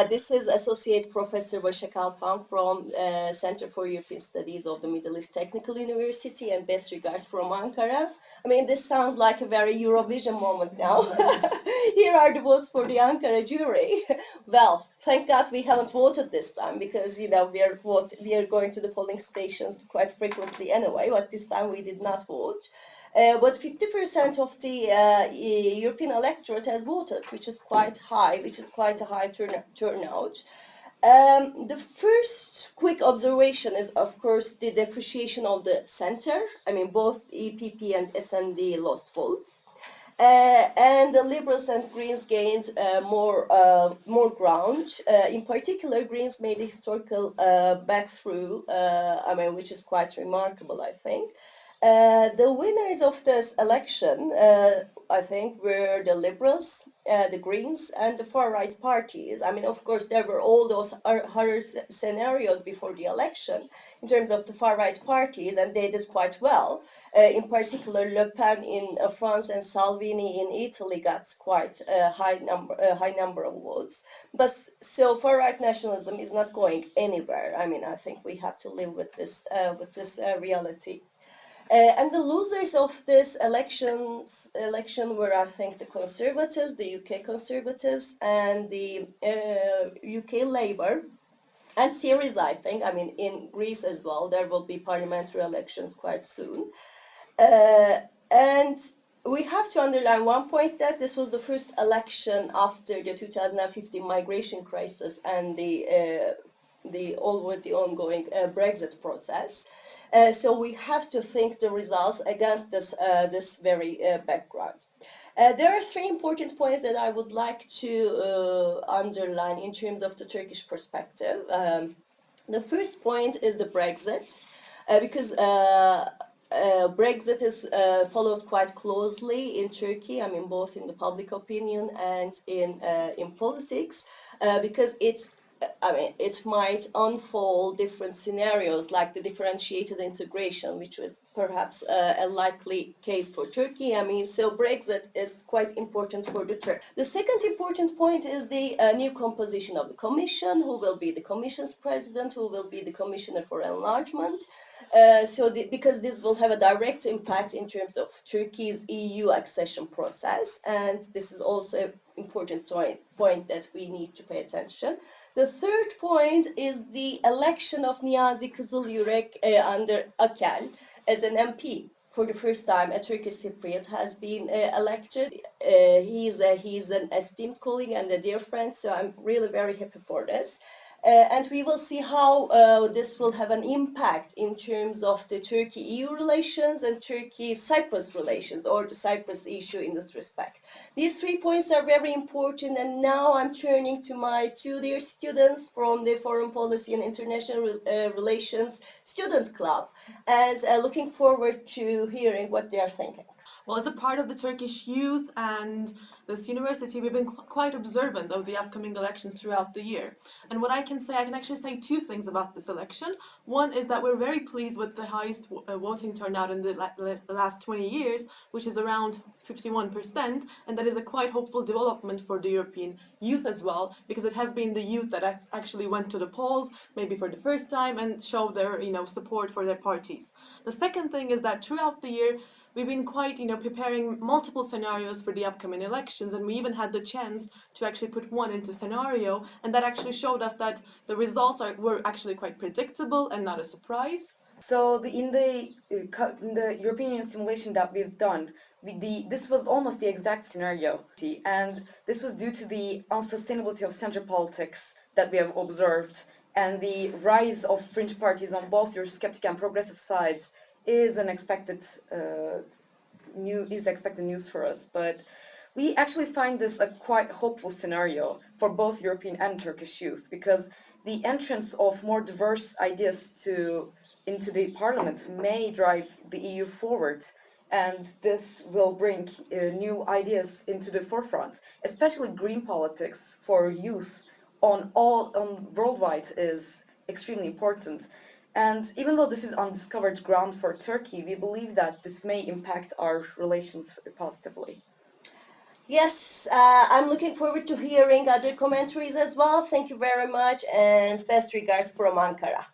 This is Associate Professor Başak Alpan from Center for European Studies of the Middle East Technical University, and best regards from Ankara. I mean, this sounds like a very Eurovision moment now. Here are the votes for the Ankara jury. Well, thank God we haven't voted this time, because we are going to the polling stations quite frequently anyway, but this time we did not vote. But 50% of the European electorate has voted, which is quite high, turnout. The first quick observation is, of course, the depreciation of the center. I mean, both EPP and SND lost votes. And the Liberals and Greens gained more ground. In particular, Greens made a historical backthrough, which is quite remarkable, I think. The winners of this election, I think, were the Liberals, the Greens, and the far-right parties. I mean, of course, there were all those horror scenarios before the election in terms of the far-right parties, and they did quite well. In particular, Le Pen in France and Salvini in Italy got quite a high number of votes. But so far-right nationalism is not going anywhere. I mean, I think we have to live with this reality. And the losers of this election were, I think, the Conservatives, the UK Conservatives, and the UK Labour, and Syriza, I think. I mean, in Greece as well, there will be parliamentary elections quite soon. And we have to underline one point, that this was the first election after the 2015 migration crisis and the already ongoing Brexit process. So we have to think the results against this very background. There are three important points that I would like to underline in terms of the Turkish perspective. The first point is the Brexit, because Brexit is followed quite closely in Turkey. I mean, both in the public opinion and in politics, because it might unfold different scenarios, like the differentiated integration, which was perhaps a likely case for Turkey. I mean, so Brexit is quite important for the Turk. The second important point is the new composition of the Commission, who will be the Commission's president, who will be the Commissioner for Enlargement. Because this will have a direct impact in terms of Turkey's EU accession process, and this is also important point that we need to pay attention. The third point is the election of Niyazi Kızılyürek under Akel as an MP. For the first time, a Turkish Cypriot has been elected. He's an esteemed colleague and a dear friend, so I'm really very happy for this. And we will see how this will have an impact in terms of the Turkey-EU relations and Turkey-Cyprus relations, or the Cyprus issue in this respect. These 3 points are very important, and now I'm turning to my two dear students from the Foreign Policy and International Relations Student Club, and looking forward to hearing what they are thinking. Well, as a part of the Turkish youth and this university, we've been quite observant of the upcoming elections throughout the year. And what I can actually say two things about this election. One is that we're very pleased with the highest voting turnout in the last 20 years, which is around 51%, and that is a quite hopeful development for the European youth as well, because it has been the youth that actually went to the polls, maybe for the first time, and showed their support for their parties. The second thing is that throughout the year, we've been quite, preparing multiple scenarios for the upcoming elections, and we even had the chance to actually put one into scenario, and that actually showed us that the results were actually quite predictable and not a surprise. So in the European Union simulation that we've done, this was almost the exact scenario, and this was due to the unsustainability of center politics that we have observed, and the rise of fringe parties on both Eurosceptic and progressive sides is expected news for us. But we actually find this a quite hopeful scenario for both European and Turkish youth, because the entrance of more diverse ideas into the parliament may drive the EU forward, and this will bring new ideas into the forefront. Especially green politics for youth on worldwide is extremely important. And even though this is undiscovered ground for Turkey, we believe that this may impact our relations positively. Yes, I'm looking forward to hearing other commentaries as well. Thank you very much, and best regards from Ankara.